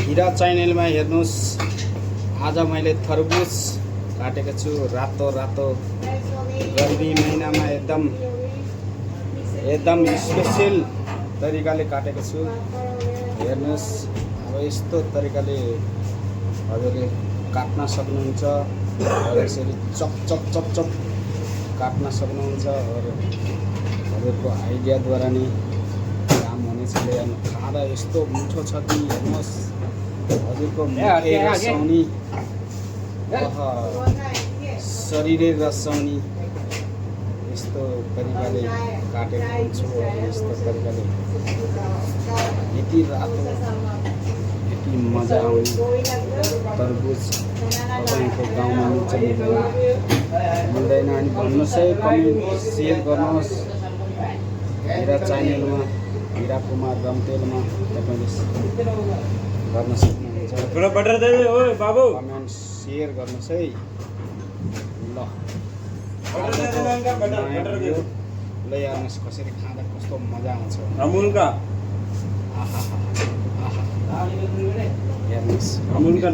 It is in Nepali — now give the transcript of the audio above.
हिरा च्यानलमा हेर्नुहोस्। आज मैले तरबुज काटेको छु, रातो रातो गर्मी महिनामा एकदम स्पेसल तरिकाले काटेको छु। हेर्नुहोस्, अब यस्तो तरिकाले हजुरले काट्न सक्नुहुन्छ। यसरी चप चप चप चप काट्न सक्नुहुन्छ। हजुरको आइडियाद्वारा नै काम हुनेछ। खाँदा यस्तो मिठो छ कि हेर्नुहोस्, हजुरको मुखै रसाउने, शरीरै रसाउने यस्तो तरिकाले काटेको हुन्छु। यस्तो तरिकाले यति रातो यति मजा आउने तरबुज तपाईँको गाउँमा मिल्छ मिल्दैन अनि भन्नुहोस् है, कमेन्ट सेयर गर्नुहोस्। हिरा च्यानलमा हिरा कुमार रम्तेलमा तपाईँले गर्न सक्नुहुन्छ। कमेन्ट सेयर गर्नुहोस् है। ल हेर्नुहोस् कसरी खाँदा कस्तो मजा आउँछ। अमूल का हेर्नुहोस् अमूल का